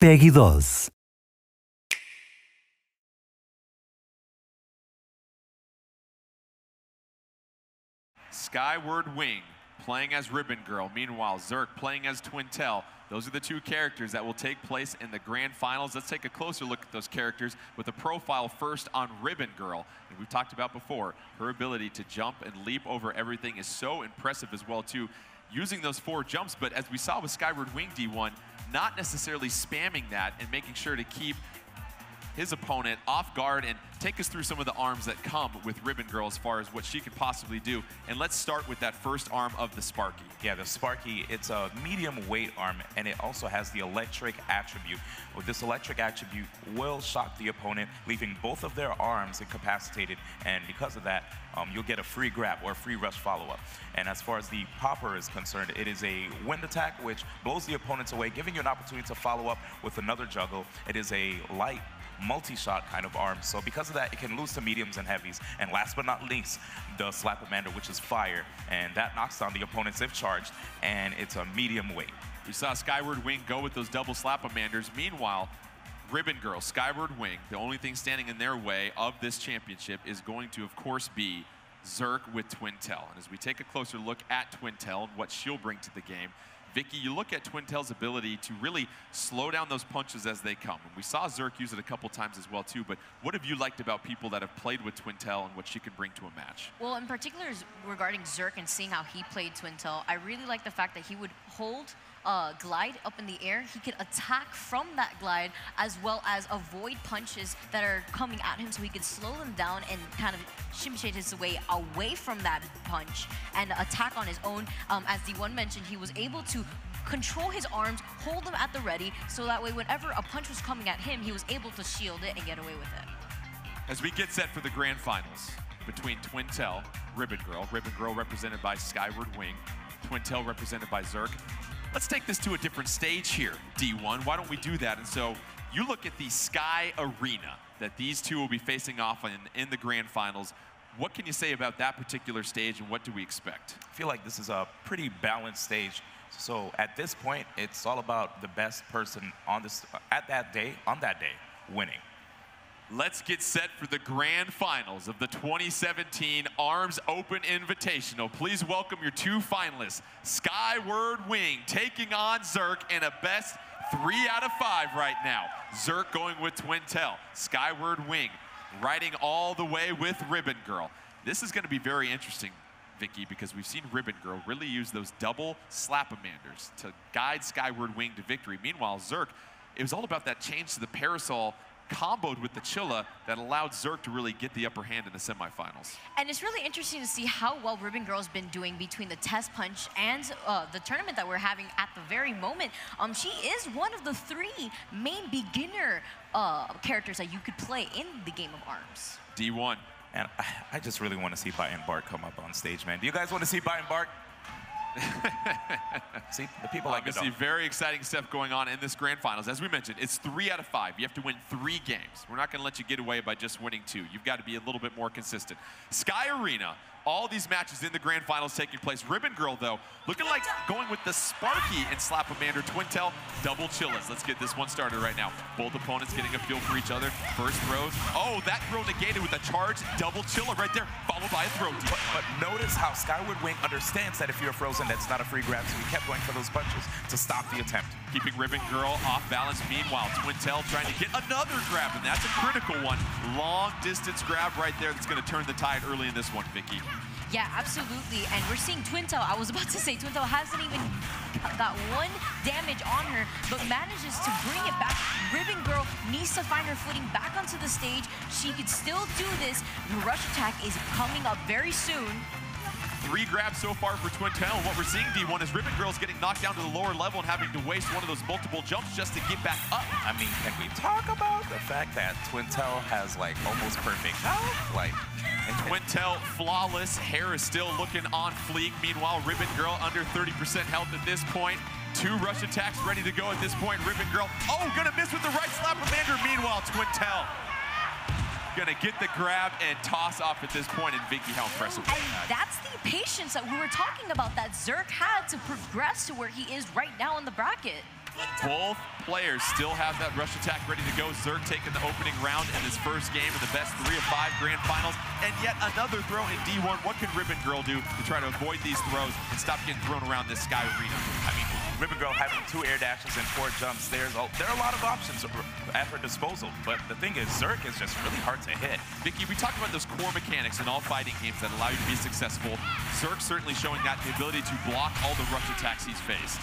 Pegue 12. SkyWardWing playing as Ribbon Girl. Meanwhile, Zerk playing as Twintel. Those are the two characters that will take place in the grand finals. Let's take a closer look at those characters with a profile first on Ribbon Girl. And we've talked about before, her ability to jump and leap over everything is so impressive as well too. Using those 4 jumps, but as we saw with SkyWardWing D1, not necessarily spamming that and making sure to keep his opponent off guard and take us through some of the arms that come with Ribbon Girl as far as what she can possibly do. And let's start with that first arm of the Sparky. Yeah, the Sparky, it's a medium weight arm, and it also has the electric attribute. With this electric attribute, will shock the opponent, leaving both of their arms incapacitated, and because of that, you'll get a free grab or a free rush follow-up. And as far as the popper is concerned, it is a wind attack which blows the opponents away, giving you an opportunity to follow up with another juggle. It is a light multi-shot kind of arm, so because of that, it can lose to mediums and heavies. And last but not least, the Slap-a-Mander, which is fire, and that knocks down the opponents if charged, and it's a medium weight. We saw SkyWardWing go with those double Slap-a-Manders. Meanwhile, Ribbon Girl, SkyWardWing, the only thing standing in their way of this championship is going to, of course, be Zerk with Twintel. And as we take a closer look at Twintel and what she'll bring to the game, Vicky, you look at Twintel's ability to really slow down those punches as they come. And we saw Zerk use it a couple times as well too, but what have you liked about people that have played with Twintel and what she can bring to a match? Well, in particular regarding Zerk and seeing how he played Twintel, I really like the fact that he would hold glide up in the air. He could attack from that glide as well as avoid punches that are coming at him, so he could slow them down and kind of shimshade his way away from that punch and attack on his own. As D1 mentioned, he was able to control his arms, hold them at the ready, so that way whenever a punch was coming at him, he was able to shield it and get away with it. As we get set for the grand finals between Twintel, Ribbon Girl represented by SkyWardWing, Twintel represented by Zerk, let's take this to a different stage here, D1. Why don't we do that? And so you look at the Sky Arena that these two will be facing off in the grand finals. What can you say about that particular stage, and what do we expect? I feel like this is a pretty balanced stage. So at this point, it's all about the best person on this on that day, winning. Let's get set for the grand finals of the 2017 ARMS Open Invitational. Please welcome your 2 finalists, SkyWardWing taking on Zerk in a best 3 out of 5 right now. Zerk going with Twintel, SkyWardWing riding all the way with Ribbon Girl. This is going to be very interesting, Vicky, because we've seen Ribbon Girl really use those double Slap-a-Manders to guide SkyWardWing to victory. Meanwhile, Zerk, it was all about that change to the parasol comboed with the Chilla that allowed Zerk to really get the upper hand in the semifinals. And it's really interesting to see how well Ribbon Girl's been doing between the test punch and the tournament that we're having at the very moment. She is one of the 3 main beginner characters that you could play in the game of ARMS. D1. And I just really want to see Bite and Bark come up on stage, man. Do you guys want to see Bite and Bark? See, the people like it. Obviously, very exciting stuff going on in this grand finals. As we mentioned, it's 3 out of 5. You have to win 3 games. We're not going to let you get away by just winning 2. You've got to be a little bit more consistent. Sky Arena, all these matches in the grand finals taking place. Ribbon Girl, though, looking like going with the Sparky and Slap-a-Mander. Twintel, double Chillas. Let's get this one started right now. Both opponents getting a feel for each other. First throws. Oh, that throw negated with a charge. Double Chilla right there, followed by a throw. But notice how SkyWardWing understands that if you're frozen, that's not a free grab, so he kept going for those punches to stop the attempt. Keeping Ribbon Girl off balance. Meanwhile, Twintel trying to get another grab, and that's a critical one. Long distance grab right there that's going to turn the tide early in this one, Vicky. Yeah, absolutely. And we're seeing Twintel. I was about to say Twintel hasn't even got 1 damage on her, but manages to bring it back. Ribbon Girl needs to find her footing back onto the stage. She could still do this. The rush attack is coming up very soon. 3 grabs so far for Twintel. What we're seeing, D1, is Ribbon Girl's getting knocked down to the lower level and having to waste one of those multiple jumps just to get back up. I mean, can we talk about the fact that Twintel has, like, almost perfect health? Like, Twintel flawless. Hair is still looking on fleek. Meanwhile, Ribbon Girl under 30% health at this point. 2 rush attacks ready to go at this point. Ribbon Girl, oh, gonna miss with the right Slap-a-Mander. Meanwhile, Twintel gonna get the grab and toss off at this point. And Vicky, how impressive. And that's the patience that we were talking about that Zerk had to progress to where he is right now in the bracket. Both players still have that rush attack ready to go. Zerk taking the opening round in his first game in the best 3 of 5 grand finals. And yet another throw in D1. What can Ribbon Girl do to try to avoid these throws and stop getting thrown around this Sky Arena? I mean, Ribbon Girl having 2 air dashes and 4 jumps, there are a lot of options at her disposal. But the thing is, Zerk is just really hard to hit. Vicky, we talked about those core mechanics in all fighting games that allow you to be successful. Zerk certainly showing that the ability to block all the rush attacks he's faced.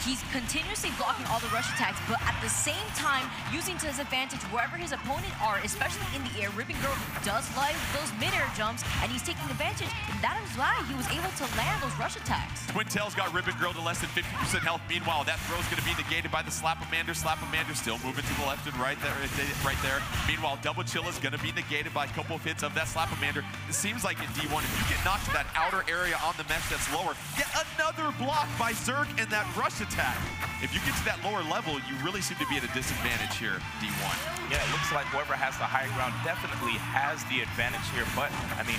He's continuously blocking all the rush attacks, but at the same time, using to his advantage wherever his opponent are, especially in the air. Ribbon Girl does like those mid-air jumps, and he's taking advantage, and that is why he was able to land those rush attacks. Twintel's got Ribbon Girl to less than 50% health. Meanwhile, that throw's going to be negated by the Slap-O-Mander. Slap-O-Mander still moving to the left and right there. Meanwhile, Double Chill is going to be negated by a couple of hits of that Slap-O-Mander. It seems like in D1, if you get knocked to that outer area on the mesh that's lower, yet another block by Zerk and that rush attack. If you get to that lower level, you really seem to be at a disadvantage here, D1. Yeah, it looks like whoever has the higher ground definitely has the advantage here, but, I mean,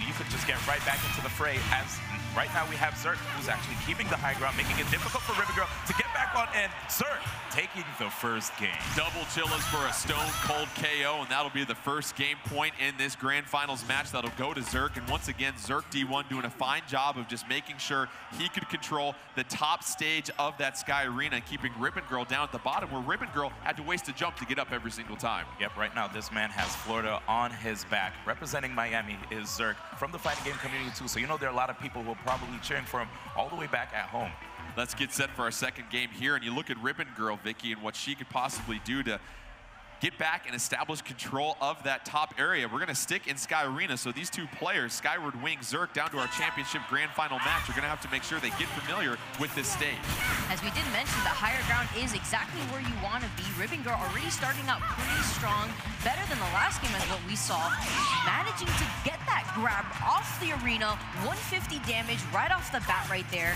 you could just get right back into the fray as right now we have Zerk, who's actually keeping the high ground, making it difficult for Ribbon Girl to get back on, and Zerk taking the first game. Double Chillas for a stone cold KO, and that'll be the first game point in this grand finals match. That'll go to Zerk, and once again, Zerk D1 doing a fine job of just making sure he could control the top stage of that Sky Arena and keeping Ribbon Girl down at the bottom, where Ribbon Girl had to waste a jump to get up every single time. Yep, right now this man has Florida on his back. Representing Miami is Zerk from the fighting game community too, so you know there are a lot of people who are probably cheering for him all the way back at home. Let's get set for our second game here, and you look at Ribbon Girl, Vicky, and what she could possibly do to get back and establish control of that top area. We're going to stick in Sky Arena, so these two players, SkyWardWing, Zerk, down to our championship grand final match, are going to have to make sure they get familiar with this stage. As we did mention, the higher ground is exactly where you want to be. Ribbon Girl already starting out pretty strong, better than the last game as what we saw, managing to get that grab off the arena, 150 damage right off the bat right there.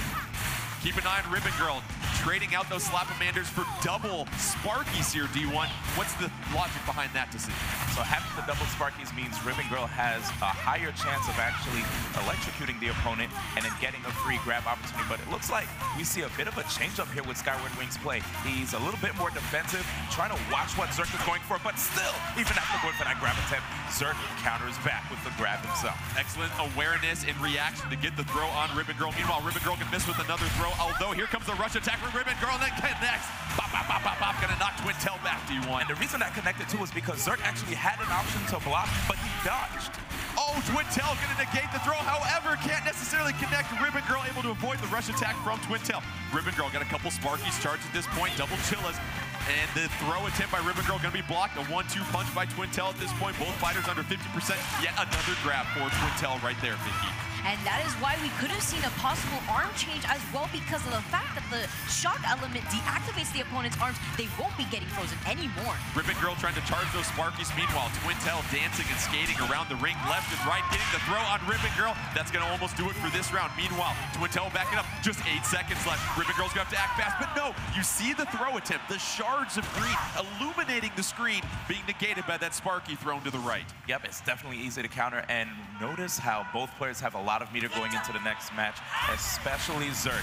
Keep an eye on Ribbon Girl, trading out those Slap-O-Manders for double Sparkies here, D1. What's the logic behind that decision? So having the double Sparkies means Ribbon Girl has a higher chance of actually electrocuting the opponent and then getting a free grab opportunity. But it looks like we see a bit of a change up here with SkyWardWing's play. He's a little bit more defensive, trying to watch what Zerk is going for, but still, even after going for that grab attempt, Zerk counters back with the grab himself. Excellent awareness and reaction to get the throw on Ribbon Girl. Meanwhile, Ribbon Girl can miss with another throw, although here comes the rush attack from Ribbon Girl, and then connects. Bop, bop, bop, bop, bop. Gonna knock Twintel back, D1. And the reason that connected too was because Zerk actually had an option to block, but he dodged. Oh, Twintel gonna negate the throw, however, can't necessarily connect. Ribbon Girl able to avoid the rush attack from Twintel. Ribbon Girl got a couple Sparkies charged at this point, double Chillas. And the throw attempt by Ribbon Girl gonna be blocked. A 1-2 punch by Twintel at this point. Both fighters under 50%. Yet another grab for Twintel right there, Vicky. And that is why we could have seen a possible arm change as well, because of the fact that the shock element deactivates the opponent's arms. They won't be getting frozen anymore. Ribbon Girl trying to charge those Sparkies. Meanwhile, Twintel dancing and skating around the ring left and right, getting the throw on Ribbon Girl. That's gonna almost do it for this round. Meanwhile, Twintel backing up. Just 8 seconds left. Ribbon Girl's gonna have to act fast, but no, you see the throw attempt. The shards of green illuminating the screen, being negated by that Sparky thrown to the right. Yep, it's definitely easy to counter, and notice how both players have a lot of meter going into the next match, especially Zerk.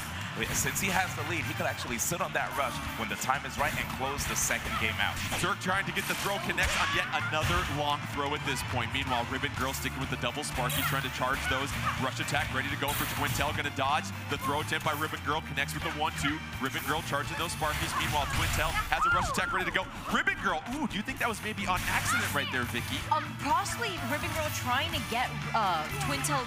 Since he has the lead, he could actually sit on that rush when the time is right and close the second game out. Zerk trying to get the throw connect on yet another long throw at this point. Meanwhile, Ribbon Girl sticking with the double Sparky, trying to charge those. Rush attack ready to go for Twintel, gonna dodge. The throw attempt by Ribbon Girl connects with the 1-2. Ribbon Girl charging those Sparkies. Meanwhile, Twintel has a rush attack ready to go. Ribbon Girl, ooh, do you think that was maybe on accident right there, Vicky? Possibly Ribbon Girl trying to get Twintel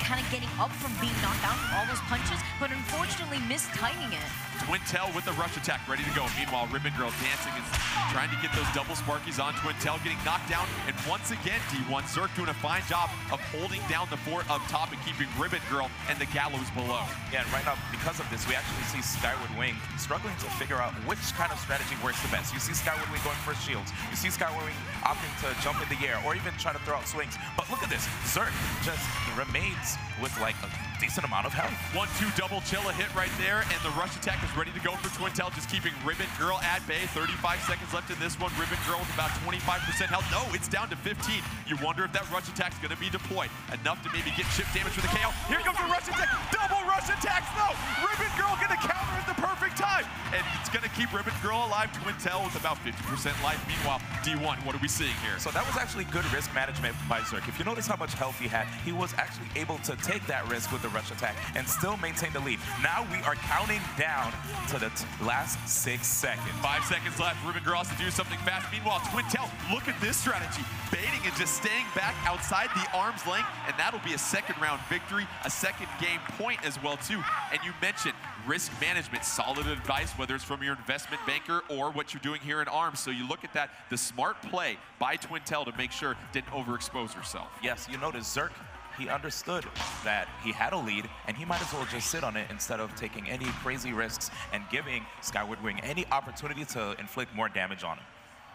kind of getting up from being knocked down from all those punches, but unfortunately mistiming it. Twintel with the rush attack ready to go. Meanwhile, Ribbon Girl dancing and trying to get those double Sparkies on Twintel, getting knocked down. And once again, D1, Zerk doing a fine job of holding down the fort up top and keeping Ribbon Girl and the gallows below. Yeah, and right now, because of this, we actually see SkyWardWing struggling to figure out which kind of strategy works the best. You see SkyWardWing going for shields. You see SkyWardWing opting to jump in the air or even try to throw out swings. But look at this. Zerk just remains with like a decent amount of health. 1-2 double chill, a hit right there, and the rush attack is ready to go for Twintel, just keeping Ribbon Girl at bay. 35 seconds left in this one. Ribbon Girl with about 25% health. No, it's down to 15. You wonder if that rush attack's going to be deployed. Enough to maybe get chip damage for the KO. Here comes the rush attack. Double rush attacks, though. Ribbon Girl going to counter at the perfect time. And it's going to keep Ribbon Girl alive. Twintel with about 50% life. Meanwhile, D1, what are we seeing here? So that was actually good risk management by Zerk. If you notice how much health he had, he was actually able to take that risk with the rush attack and still maintain the lead. Now we are counting down to the last 6 seconds. 5 seconds left. Ribbon Girl has to do something fast. Meanwhile, Twintel, look at this strategy. Baiting and just staying back outside the arm's length, and that'll be a second round victory, a second game point as well, too. And you mentioned risk management, solid advice, whether it's from your investment banker or what you're doing here in ARMS. So you look at that, the smart play by Twintel to make sure didn't overexpose herself. Yes, you notice Zerk, he understood that he had a lead, and he might as well just sit on it instead of taking any crazy risks and giving SkyWardWing any opportunity to inflict more damage on him.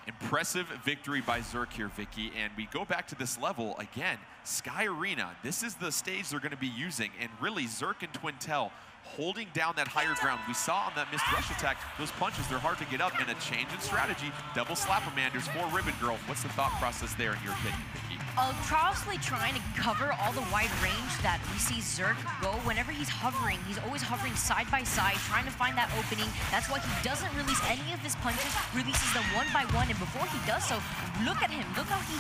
Impressive victory by Zerk here, Vicky, and we go back to this level again. Sky Arena, this is the stage they're going to be using, and really Zerk and Twintel holding down that higher ground. We saw on that missed rush attack, those punches, they're hard to get up, and a change in strategy. Double Slap-a-Manders for Ribbon Girl. What's the thought process there in your opinion, Vicky? Constantly trying to cover all the wide range that we see Zerk go. Whenever he's hovering, he's always hovering side by side, trying to find that opening. That's why he doesn't release any of his punches, releases them one by one, and before he does so, look at him. Look how he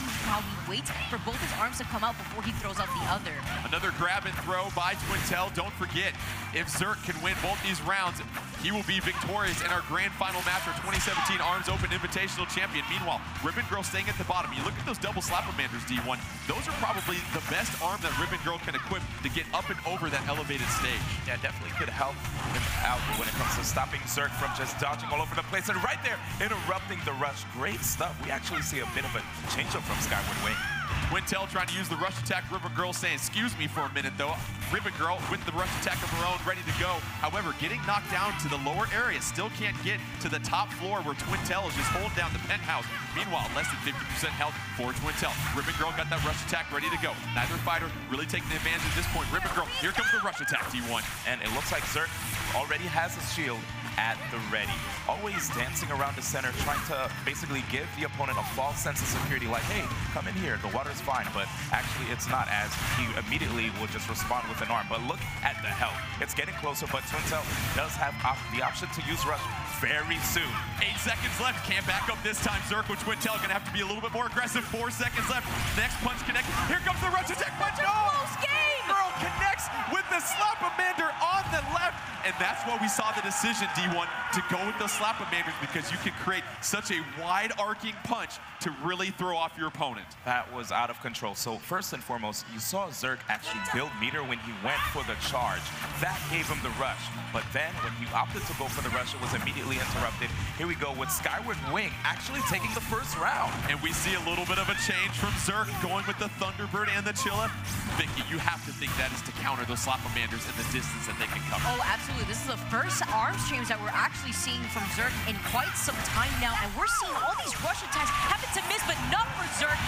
waits for both his arms to come out before he throws out the other. Another grab and throw by Twintel. Don't forget, if Zerk can win both these rounds, he will be victorious in our grand final match for 2017 ARMS Open Invitational Champion. Meanwhile, Ribbon Girl staying at the bottom. You look at those double Slap-a-Manders, D1. Those are probably the best arm that Ribbon Girl can equip to get up and over that elevated stage. Yeah, definitely could help him out when it comes to stopping Zerk from just dodging all over the place. And right there, interrupting the rush. Great stuff. We actually see a bit of a change-up from SkyWardWing. Twintel trying to use the rush attack. Ribbon Girl saying, excuse me for a minute, though. Ribbon Girl with the rush attack of her own, ready to go. However, getting knocked down to the lower area, still can't get to the top floor where Twintel is just holding down the penthouse. Meanwhile, less than 50% health for Twintel. Ribbon Girl got that rush attack ready to go. Neither fighter really taking advantage at this point. Ribbon Girl, here comes the rush attack, D1. And it looks like Zerk already has his shield at the ready. Always dancing around the center, trying to basically give the opponent a false sense of security, like, hey, come in here, the water's fine. But actually, it's not, as he immediately will just respond with an arm. But look at the health. It's getting closer, but Twintel does have the option to use rush very soon. 8 seconds left. Can't back up this time. Zerk with Twintel going to have to be a little bit more aggressive. 4 seconds left. Next punch connected. Here comes the rush attack punch. No! Close game! Girl connects with the Slap-a-Mander on the left. And that's why we saw the decision, D1, to go with the Slap-a-Manders, because you can create such a wide arcing punch to really throw off your opponent. That was out of control. So first and foremost, you saw Zerk actually build meter when he went for the charge. That gave him the rush. But then when he opted to go for the rush, it was immediately interrupted. Here we go with SkyWardWing actually taking the first round. And we see a little bit of a change from Zerk, going with the Thunderbird and the Chilla. Vicky, you have to think that is to counter those Slap-a-Manders and the distance that they can cover. Oh, absolutely. This is the first ARMS streams that we're actually seeing from Zerk in quite some time now, and we're seeing all these rush attacks happen to miss, but not for Zerk.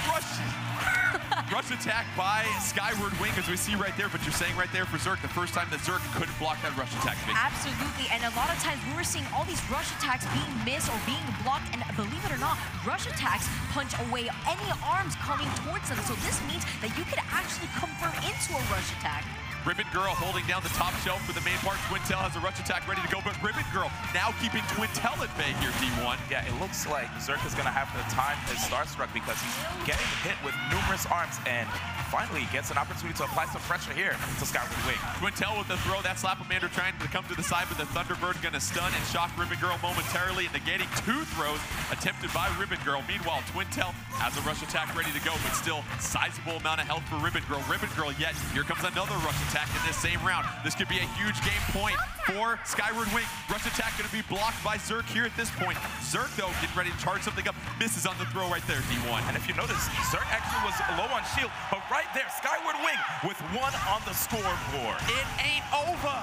Rush attack by SkyWardWing, as we see right there, but you're saying right there for Zerk, the first time that Zerk couldn't block that rush attack. Vicky. Absolutely, and a lot of times we were seeing all these rush attacks being missed or being blocked, and believe it or not, rush attacks punch away any arms coming towards them, so this means that you could actually convert into a rush attack. Ribbon Girl holding down the top shelf for the main part. Twintel has a rush attack ready to go, but Ribbon Girl now keeping Twintel at bay here, D1. Yeah, it looks like Zerk is going to have to time his Starstruck because he's getting hit with numerous arms and finally gets an opportunity to apply some pressure here to SkyWardWing. Twintel with the throw. That Slap-a-Mander trying to come to the side, but the Thunderbird going to stun and shock Ribbon Girl momentarily, negating 2 throws attempted by Ribbon Girl. Meanwhile, Twintel has a rush attack ready to go, but still sizable amount of health for Ribbon Girl. Ribbon Girl, yet here comes another rush attack in this same round. This could be a huge game point for SkyWardWing. Rush attack going to be blocked by Zerk here at this point. Zerk, though, getting ready to charge something up. Misses on the throw right there, D1. And if you notice, Zerk actually was low on shield, but right there, SkyWardWing with 1 on the scoreboard. It ain't over.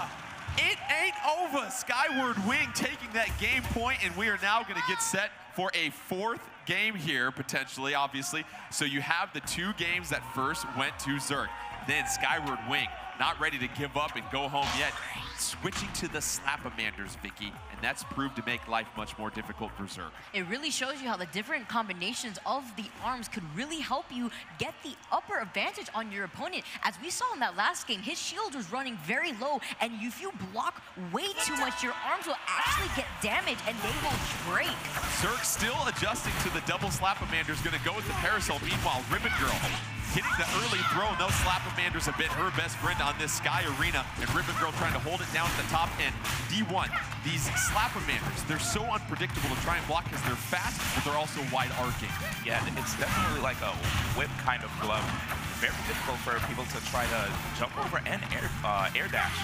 It ain't over. SkyWardWing taking that game point, and we are now going to get set for a 4th game here, potentially, obviously. So you have the 2 games that first went to Zerk. Then SkyWardWing, not ready to give up and go home yet. Switching to the Slapamanders, Vicky, and that's proved to make life much more difficult for Zerk. It really shows you how the different combinations of the arms could really help you get the upper advantage on your opponent. As we saw in that last game, his shield was running very low, and if you block way too much, your arms will actually get damaged and they will break. Zerk still adjusting to the double Slapamanders, gonna go with the Parasol. Meanwhile, Ribbon Girl getting the early throw, and those Slapamanders have been her best friend on this Sky Arena, and Ribbon Girl trying to hold it down at the top end. D1, these Slapamanders, they're so unpredictable to try and block because they're fast, but they're also wide arcing. Yeah, it's definitely like a whip kind of glove. Very difficult for people to try to jump over and air dash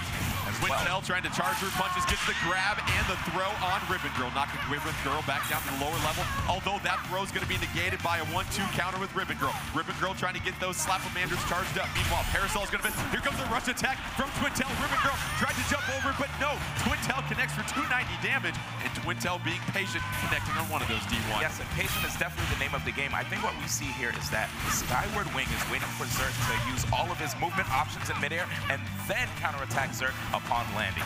as well. Twintel trying to charge her punches, gets the grab and the throw on Ribbon Girl, knocking Ribbon Girl back down to the lower level, although that throw is going to be negated by a 1-2 counter with Ribbon Girl. Ribbon Girl trying to get those Slapamanders charged up. Meanwhile, Parasol is going to miss. Here comes the rush attack from Twintel. Ribbon Girl tried to jump over, but no. Twintel connects for 290 damage, and Twintel being patient, connecting on one of those D1s. Yes, and patient is definitely the name of the game. I think what we see here is that SkyWardWing is waiting for Zerk to use all of his movement options in midair and then counterattack Zerk upon landing.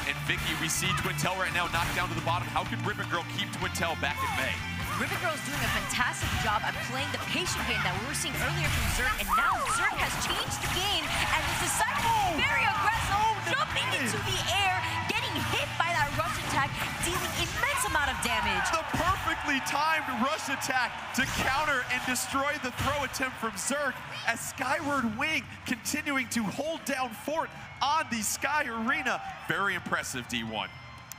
And Vicky, we see Twintel right now knocked down to the bottom. How can Ribbon Girl keep Twintel back at bay? Ribbon Girl is doing a fantastic job at playing the patient game that we were seeing earlier from Zerk, and now Zerk has changed the game and has decided to be very aggressive, jumping into the air, getting hit by that rush attack, dealing immense amount of damage. The perfectly timed rush attack to counter and destroy the throw attempt from Zerk, as SkyWardWing continuing to hold down fort on the Sky Arena. Very impressive, D1.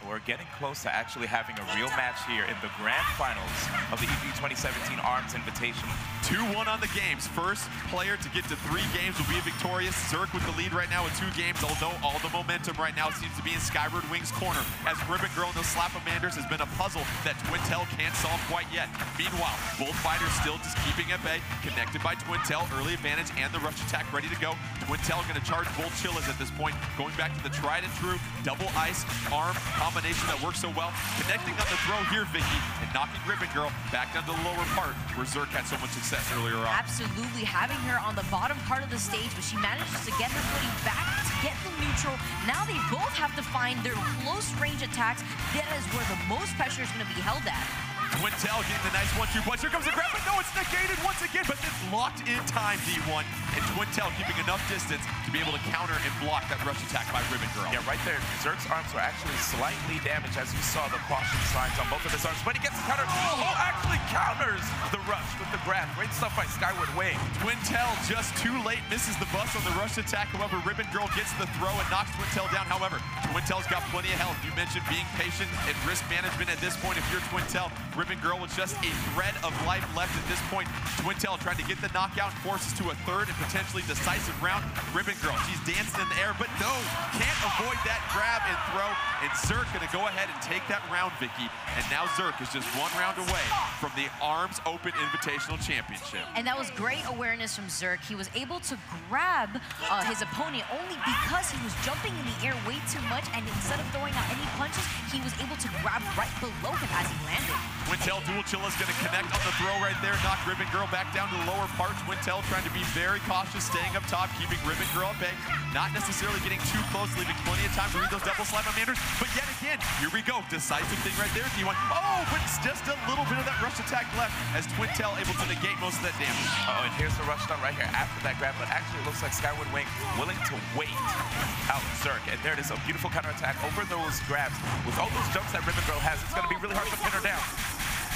We're getting close to actually having a real match here in the grand finals of the EV 2017 ARMS Invitational. 2-1 on the games. First player to get to 3 games will be victorious. Zerk with the lead right now with 2 games, although all the momentum right now seems to be in SkyWardWing's corner, as Ribbon Girl and the Slapamanders has been a puzzle that Twintel can't solve quite yet. Meanwhile, both fighters still just keeping at bay, connected by Twintel, early advantage and the rush attack ready to go. Twintel going to charge both Chillas at this point, going back to the tried and true double ice arm combination that works so well, connecting on the throw here, Vicky, and knocking Ribbon Girl back down to the lower part where Zerk had so much success earlier on. Absolutely, having her on the bottom part of the stage, but she manages to get her footing back, to get the neutral. Now they both have to find their close range attacks. That is where the most pressure is going to be held at. Twintel getting the nice 1-2 punch. Here comes the grab, but no, it's negated once again, but it's locked in time, D1. And Twintel keeping enough distance to be able to counter and block that rush attack by Ribbon Girl. Yeah, right there. Zerk's arms were actually slightly damaged, as you saw the caution signs on both of his arms, but he gets the counter. Oh, actually counters the rush with the grab. Great stuff by SkyWardWing. Twintel just too late, misses the bust on the rush attack. However, Ribbon Girl gets the throw and knocks Twintel down. However, Twintel's got plenty of health. You mentioned being patient and risk management at this point. If you're Twintel, Ribbon Girl with just a thread of life left at this point. Twintel trying to get the knockout and forces to a third and potentially decisive round. Ribbon Girl, she's dancing in the air, but no, can't avoid that grab and throw. And Zerk gonna go ahead and take that round, Vicky. And now Zerk is just 1 round away from the ARMS Open Invitational Championship. And that was great awareness from Zerk. He was able to grab his opponent only because he was jumping in the air way too much, and instead of throwing out any punches, he was able to grab right below him as he landed. Twintel dual chill is going to connect on the throw right there, knock Ribbon Girl back down to the lower part. Twintel trying to be very cautious, staying up top, keeping Ribbon Girl at bay, not necessarily getting too close, leaving plenty of time to read those double Slapamanders. But yet again, here we go, decisive thing right there, D1. Oh, but it's just a little bit of that rush attack left, as Twintel able to negate most of that damage. Oh, and here's the rush down right here after that grab, but actually it looks like SkyWardWing willing to wait out Zerk. And there it is, a beautiful counterattack over those grabs. With all those jumps that Ribbon Girl has, it's going to be really hard to pin her down.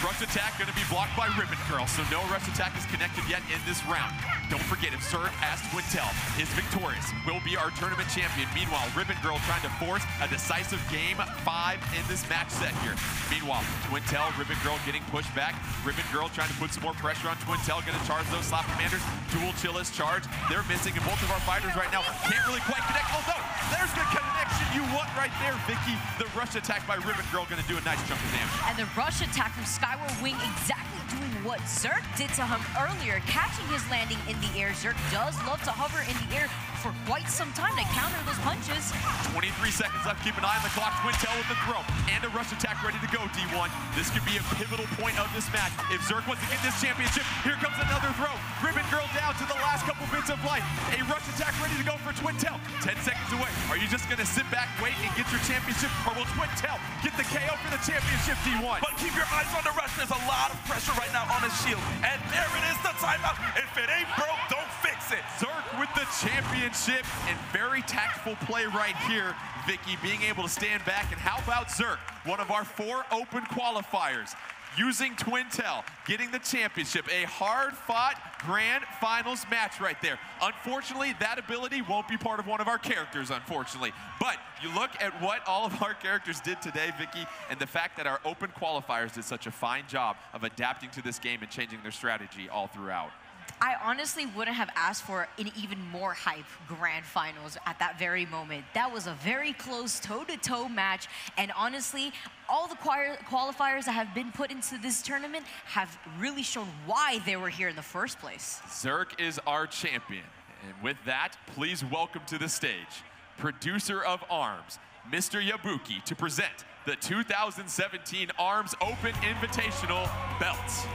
Rush attack going to be blocked by Ribbon Girl, so no rush attack is connected yet in this round. Don't forget, if Zerk, as Twintel, is victorious, will be our tournament champion. Meanwhile, Ribbon Girl trying to force a decisive game 5 in this match set here. Meanwhile, Twintel, Ribbon Girl getting pushed back. Ribbon Girl trying to put some more pressure on Twintel, going to charge those Slapamanders. Dual Chillas charge. They're missing, and both of our fighters right now can't really quite connect. Although, There's the connection you want right there, Vicky. The rush attack by Ribbon Girl going to do a nice chunk of damage. And the rush attack from SkyWardWing exactly doing what Zerk did to him earlier, catching his landing in the air. Zerk does love to hover in the air for quite some time to counter those punches. 23 seconds left. Keep an eye on the clock. Twintel with the throw and a rush attack ready to go, D1. This could be a pivotal point of this match. If Zerk wants to get this championship, here comes another throw. Ribbon Girl down to the last couple bits of life. A rush attack ready to go for Twintel. 10 seconds away. Are you just going to sit back, wait, and get your championship? Or will Twintel get the KO for the championship, D1? But keep your eyes on the rush. There's a lot of pressure right now on his shield. And there it is, the timeout. If it ain't broke, don't fix it. Zerk with the championship, and very tactful play right here, Vicky, being able to stand back. And how about Zerk, one of our 4 open qualifiers, using Twintel, getting the championship. A hard-fought grand finals match right there. Unfortunately, that ability won't be part of one of our characters, unfortunately. But you look at what all of our characters did today, Vicky, and the fact that our open qualifiers did such a fine job of adapting to this game and changing their strategy all throughout. I honestly wouldn't have asked for an even more hype grand finals at that very moment. That was a very close toe-to-toe match, and honestly, all the qualifiers that have been put into this tournament have really shown why they were here in the first place. Zerk is our champion, and with that, please welcome to the stage, producer of ARMS, Mr. Yabuki, to present the 2017 ARMS Open Invitational belts.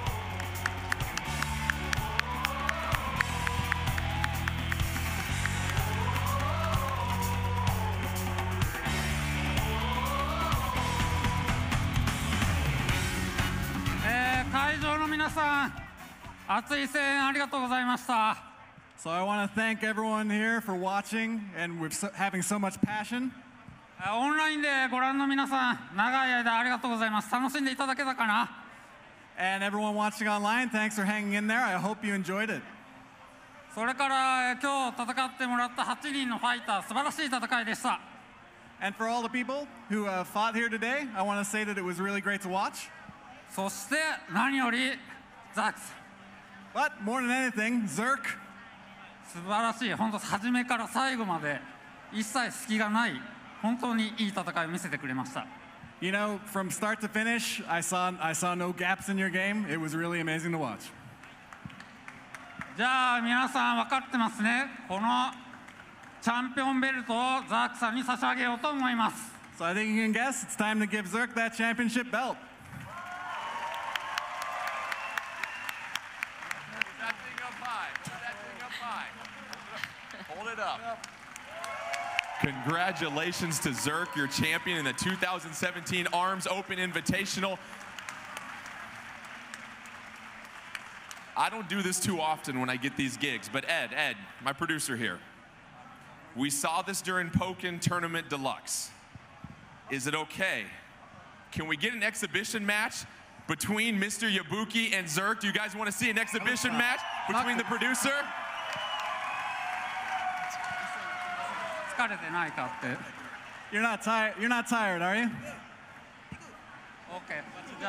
So I want to thank everyone here for watching and with having so much passion. オンラインでご覧の皆さん、長い間ありがとうございます。楽しんでいただけたかな? And everyone watching online, thanks for hanging in there. I hope you enjoyed it. それから今日戦ってもらった8人のファイター、素晴らしい戦いでした。And for all the people who fought here today, I want to say that it was really great to watch. そして何よりザックス。But more than anything, Zerk. 素晴らしい。本当初めから最後まで一切隙がない。本当にいい戦いを見せてくれました。You know, from start to finish, I saw no gaps in your game. It was really amazing to watch. じゃあ皆さん分かってますね。このチャンピオンベルトをザークさんに差し上げようと思います。So I think you can guess it's time to give Zerk that championship belt. That thing up high. That thing up high. Hold it up. Congratulations to Zerk, your champion in the 2017 ARMS Open Invitational. I don't do this too often when I get these gigs, but Ed, my producer here, we saw this during Pokken Tournament Deluxe. Is it okay? Can we get an exhibition match between Mr. Yabuki and Zerk? Do you guys want to see an exhibition match between the producer? 疲れてないかって。You're not tired, are you? Okay.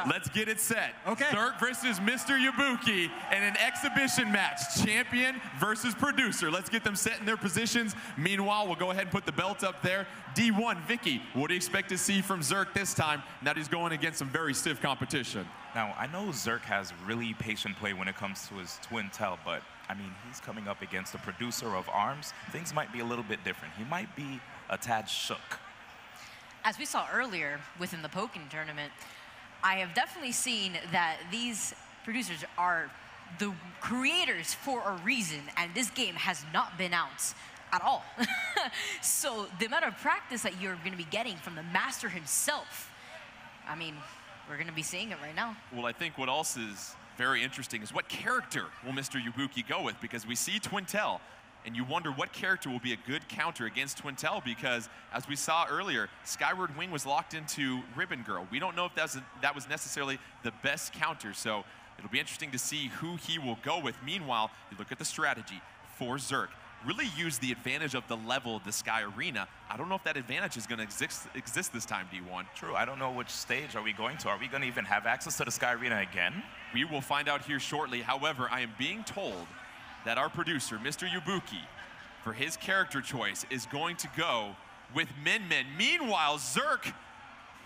Let's get it set. Okay. Zerk versus Mr. Yabuki in an exhibition match. Champion versus producer. Let's get them set in their positions. Meanwhile, we'll go ahead and put the belt up there. D1, Vicky, what do you expect to see from Zerk this time? Now he's going against some very stiff competition. Now, I know Zerk has really patient play when it comes to his Twintel, but I mean, he's coming up against the producer of ARMS. Things might be a little bit different. He might be a tad shook. As we saw earlier within the Pokken tournament, I have definitely seen that these producers are the creators for a reason, and this game has not been out at all. So the amount of practice that you're going to be getting from the master himself, I mean, we're going to be seeing it right now. Well, I think what else is very interesting is what character will Mr. Yabuki go with, because we see Twintel, and you wonder what character will be a good counter against Twintel, because as we saw earlier, SkyWardWing was locked into Ribbon Girl. We don't know if that was necessarily the best counter, so it'll be interesting to see who he will go with. Meanwhile, you look at the strategy for Zerk. Really use the advantage of the level of the Sky Arena. I don't know if that advantage is going to exist this time, D1. True, I don't know which stage are we going to. Are we going to even have access to the Sky Arena again? We will find out here shortly. However, I am being told that our producer, Mr. Yabuki, for his character choice, is going to go with Min Min. Meanwhile, Zerk,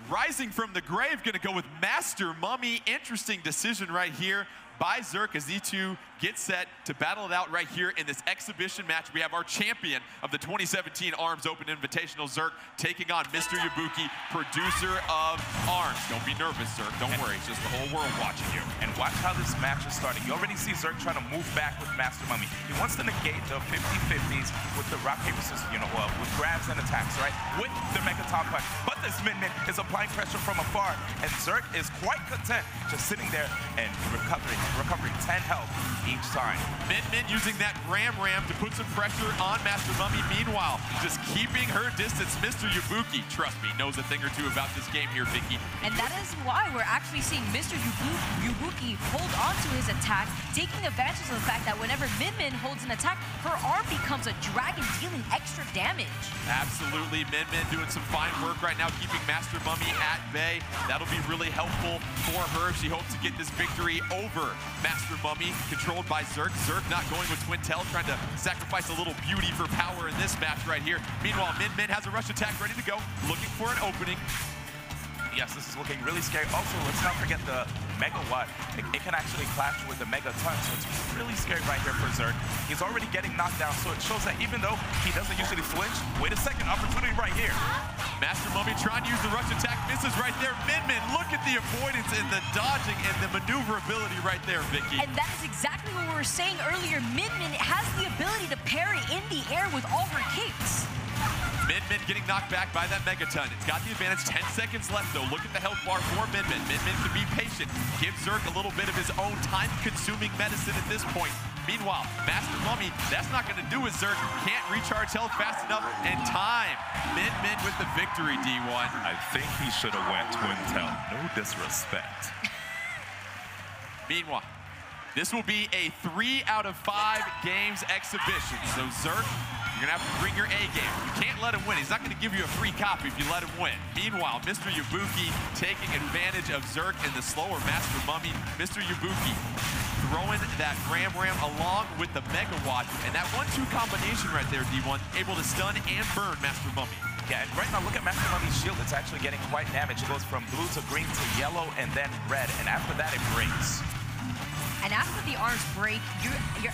rising from the grave, gonna go with Master Mummy. Interesting decision right here by Zerk as these two get set to battle it out right here in this exhibition match. We have our champion of the 2017 ARMS Open Invitational, Zerk, taking on Mr. Yabuki, producer of ARMS. Don't be nervous, Zerk. Don't worry. It's just the whole world watching you. And watch how this match is starting. You already see Zerk trying to move back with Master Mummy. He wants to negate the 50-50s with the rock, paper, scissors, with grabs and attacks, right? With the Mega Top Punch. But this Min Min is applying pressure from afar, and Zerk is quite content just sitting there and recovering 10 health each time. Min Min using that ram to put some pressure on Master Mummy. Meanwhile, just keeping her distance. Mr. Yabuki, trust me, knows a thing or two about this game here, Vicky. And that is why we're actually seeing Mr. Yabuki hold on to his attack, taking advantage of the fact that whenever Min Min holds an attack, her arm becomes a dragon, dealing extra damage. Absolutely, Min Min doing some fine work right now, keeping Master Mummy at bay. That'll be really helpful for her. She hopes to get this victory over Master Mummy, controlled by Zerk. Zerk not going with Twin Tail, trying to sacrifice a little beauty for power in this match right here. Meanwhile, Min Min has a rush attack ready to go, looking for an opening. Yes, this is looking really scary. Also, let's not forget the Mega Watt. It can actually clash with the Mega Ton, so it's really scary right here for Zerk. He's already getting knocked down, so it shows that even though he doesn't usually flinch, wait a second, opportunity right here. Master Mummy trying to use the rush attack, misses right there. Min Min, look at the avoidance and the dodging and the maneuverability right there, Vicky. And that is exactly what we were saying earlier. Min Min has the ability to parry in the air with all her kicks. Min Min getting knocked back by that Megaton. It's got the advantage, 10 seconds left though. Look at the health bar for Min Min. Min Min can be patient, give Zerk a little bit of his own time-consuming medicine at this point. Meanwhile, Master Mummy, that's not gonna do it, Zerk. Can't recharge health fast enough in time. Min Min with the victory, D1. I think he should have went Twin Tail. No disrespect. Meanwhile, this will be a 3 out of 5 games exhibition. So Zerk, you're gonna have to bring your A game. You can't let him win. He's not gonna give you a free copy if you let him win. Meanwhile, Mr. Yabuki taking advantage of Zerk and the slower Master Mummy. Mr. Yabuki throwing that ram along with the Megawatt. And that 1-2 combination right there, D1, able to stun and burn Master Mummy. Yeah, and right now, look at Master Mummy's shield. It's actually getting quite damaged. It goes from blue to green to yellow and then red. And after that, it breaks. And after the arms break,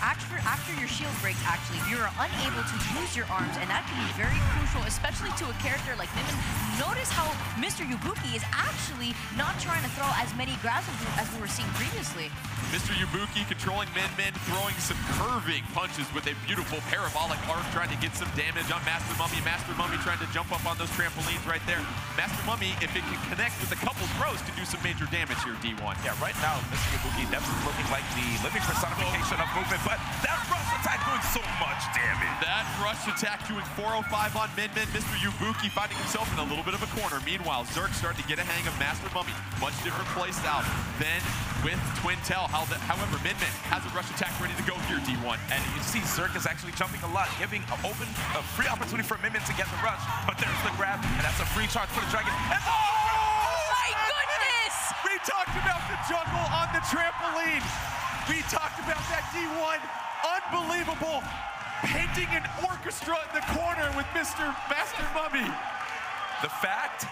after your shield breaks, actually, you're unable to use your arms, and that can be very crucial, especially to a character like Min Min. Notice how Mr. Yabuki is actually not trying to throw as many grabs as we were seeing previously. Mr. Yabuki controlling Min Min, throwing some curving punches with a beautiful parabolic arc, trying to get some damage on Master Mummy. Master Mummy trying to jump up on those trampolines right there. Master Mummy, if it can connect with a couple throws, can do some major damage here, D1. Yeah, right now, Mr. Yabuki definitely looking like the living personification of movement, but that rush attack doing so much damage. That rush attack doing 405 on Min Min. Mr. Yabuki finding himself in a little bit of a corner. Meanwhile, Zerk starting to get a hang of Master Mummy. Much different play style than with Twin Tail. However, Min Min has a rush attack ready to go here, D1. And you see Zerk is actually jumping a lot, giving a free opportunity for Min Min to get the rush, but there's the grab, and that's a free charge for the Dragon. And My goodness! We talked about the jungle on the trampoline. We talked about that, D1. Unbelievable. Painting an orchestra in the corner with Mr. Master Mummy. The fact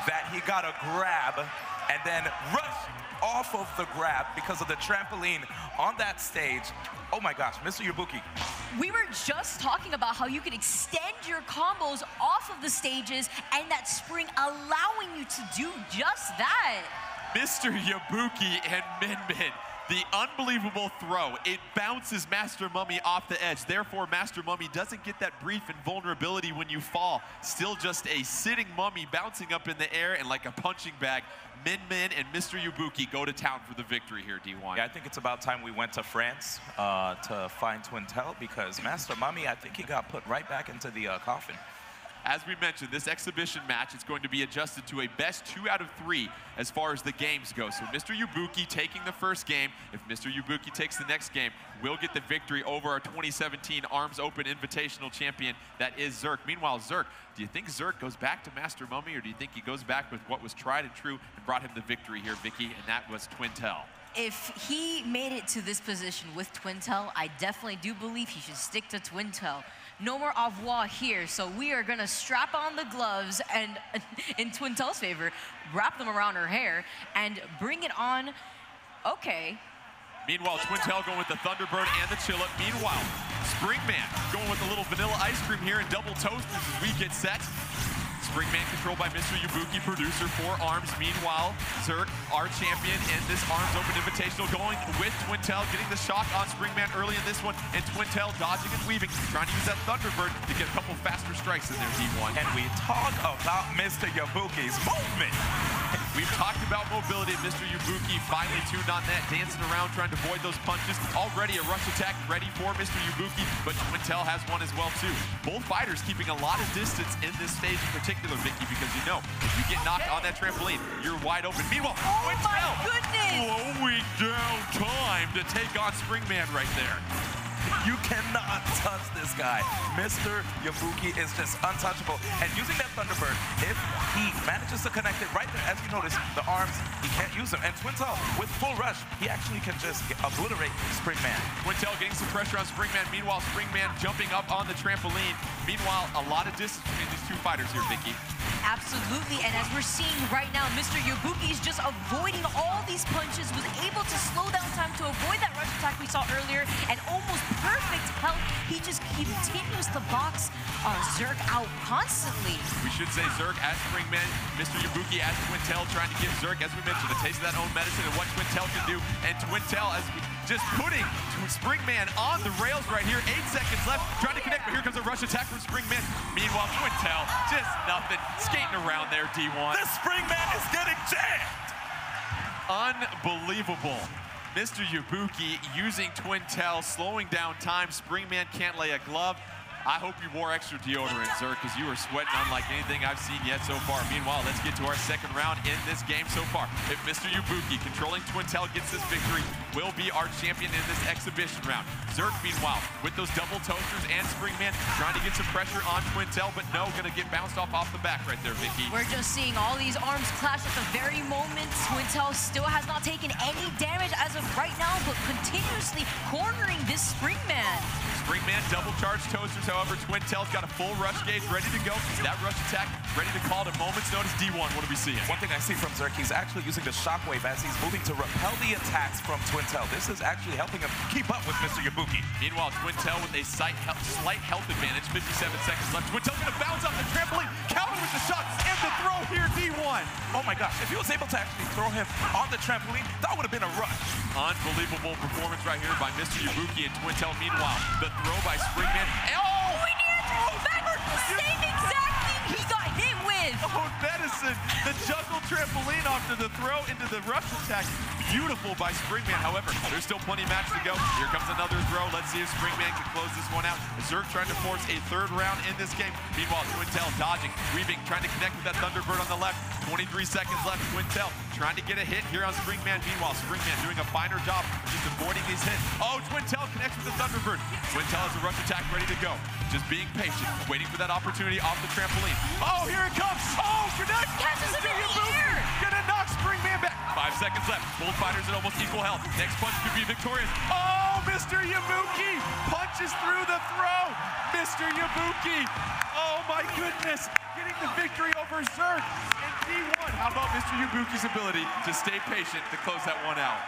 that he got a grab and then rushed off of the grab because of the trampoline on that stage. Oh my gosh, Mr. Yabuki. We were just talking about how you could extend your combos off of the stages and that spring allowing you to do just that. Mr. Yabuki and Min Min. The unbelievable throw, it bounces Master Mummy off the edge. Therefore, Master Mummy doesn't get that brief invulnerability when you fall. Still just a sitting mummy bouncing up in the air and like a punching bag. Min Min and Mr. Yabuki go to town for the victory here, D1. Yeah, I think it's about time we went to France to find Twin Tail, because Master Mummy, I think he got put right back into the coffin. As we mentioned, this exhibition match is going to be adjusted to a best 2 out of 3 as far as the games go. So Mr. Yabuki taking the first game. If Mr. Yabuki takes the next game, we'll get the victory over our 2017 ARMS Open Invitational champion, that is Zerk. Meanwhile, Zerk, do you think Zerk goes back to Master Mummy, or do you think he goes back with what was tried and true and brought him the victory here, Vicky, and that was Twin Tail? If he made it to this position with Twin Tail, I definitely do believe he should stick to Twin Tail. no more au revoir here. So we are gonna strap on the gloves and, in Twintel's favor, wrap them around her hair and bring it on. Okay. Meanwhile, Twintel going with the Thunderbird and the Chilla. Meanwhile, Springman going with a little vanilla ice cream here and double toasters as we get set. Springman controlled by Mr. Yabuki, producer for ARMS. Meanwhile, Zerk, our champion in this ARMS Open Invitational, going with Twintel, getting the shock on Springman early in this one, and Twintel dodging and weaving, trying to use that Thunderbird to get a couple faster strikes in there, D1. And we talk about Mr. Yabuki's movement. We've talked about mobility. Mr. Yabuki finally tuned on that, dancing around, trying to avoid those punches. Already a rush attack ready for Mr. Yabuki, but Twintel has one as well, too. Both fighters keeping a lot of distance in this stage in particular, Vicky, because you know, if you get knocked on that trampoline, you're wide open. Meanwhile, Twintel slowing down time to take on Springman right there. You cannot touch this guy. Mr. Yabuki is just untouchable. And using that Thunderbird, if he manages to connect it right there, as you notice, the arms, he can't use them. And Twintel, with full rush, he actually can just obliterate Springman. Twintel getting some pressure on Springman. Meanwhile, Springman jumping up on the trampoline. Meanwhile, a lot of distance between these two fighters here, Vicky. Absolutely, and as we're seeing right now, Mr. Yabuki is just avoiding all these punches, was able to slow down time to avoid that rush attack we saw earlier, and almost perfect health. He just continues to box Zerk out constantly. We should say Zerk as Springman, Mr. Yabuki as Twintel, trying to give Zerk, as we mentioned, a taste of that own medicine and what Twintel can do, and Twintel as just putting Springman on the rails right here. 8 seconds left, trying to connect, but here comes a rush attack from Springman. Meanwhile, Twintel, just nothing, skating around there, D1. This Springman is getting jammed. Unbelievable. Mr. Yabuki using Twintel, slowing down time. Springman can't lay a glove. I hope you wore extra deodorant, Zerk, because you were sweating unlike anything I've seen yet so far. Meanwhile, let's get to our second round in this game so far. If Mr. Yabuki, controlling Twintel, gets this victory, will be our champion in this exhibition round. Zerk, meanwhile, with those double toasters and Springman, trying to get some pressure on Twintel, but no, gonna get bounced off the back right there, Vicky. We're just seeing all these arms clash at the very moment. Twintel still has not taken any damage as of right now, but continuously cornering this Springman. Springman double charge toasters, however, Twintel's got a full rush gauge ready to go. That rush attack ready to call at a moment's notice. D1, what are we seeing? One thing I see from Zerk, he's actually using the shockwave as he's moving to repel the attacks from Twintel. This is actually helping him keep up with Mr. Yabuki. Meanwhile, Twintel with a slight health advantage, 57 seconds left. Twintel's gonna bounce off the trampoline, counter with the shots, and the throw here, D1. Oh my gosh, if he was able to actually throw him on the trampoline, that would have been a rush. Unbelievable performance right here by Mr. Yabuki and Twintel. Meanwhile, the throw by Springman. Oh! We need back the same exact thing he got hit with. Oh, medicine. The juggle trampoline off to the throw into the rush attack. Beautiful by Springman. However, there's still plenty of match to go. Here comes another throw. Let's see if Springman can close this one out. Zerk trying to force a third round in this game. Meanwhile, Twintel dodging, weaving, trying to connect with that Thunderbird on the left. 23 seconds left. Twintel trying to get a hit here on Springman. Meanwhile, Springman doing a finer job just avoiding these hits. Oh, Twintel connects with the Thunderbird. Twintel has a rush attack ready to go. Just being patient, waiting for that opportunity off the trampoline. Oh, here it comes. Oh, connect. Catches him in the air. Gonna knock Springman back. 5 seconds left. Both fighters at almost equal health. Next punch could be victorious. Oh, Mr. Yabuki punches through the throw. Mr. Yabuki. Oh my goodness. Getting the victory over Zerk and D1. How about Mr. Yabuki's ability to stay patient to close that one out?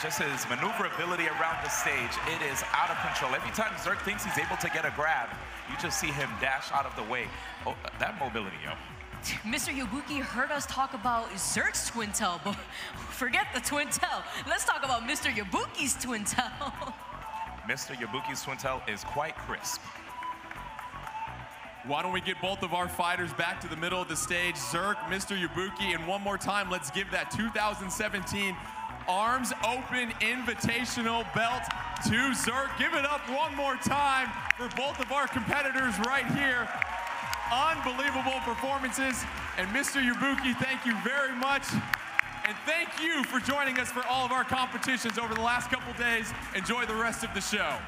Just his maneuverability around the stage, it is out of control. Every time Zerk thinks he's able to get a grab, you just see him dash out of the way. Oh, that mobility, yo. Mr. Yabuki heard us talk about Zerk's Twintel, but forget the Twintel. Let's talk about Mr. Yabuki's Twintel. Mr. Yabuki's Twintel is quite crisp. Why don't we get both of our fighters back to the middle of the stage? Zerk, Mr. Yabuki, and one more time, let's give that 2017 ARMS Open Invitational belt to Zerk. Give it up one more time for both of our competitors right here. Unbelievable performances. And Mr. Yabuki, thank you very much. And thank you for joining us for all of our competitions over the last couple days. Enjoy the rest of the show.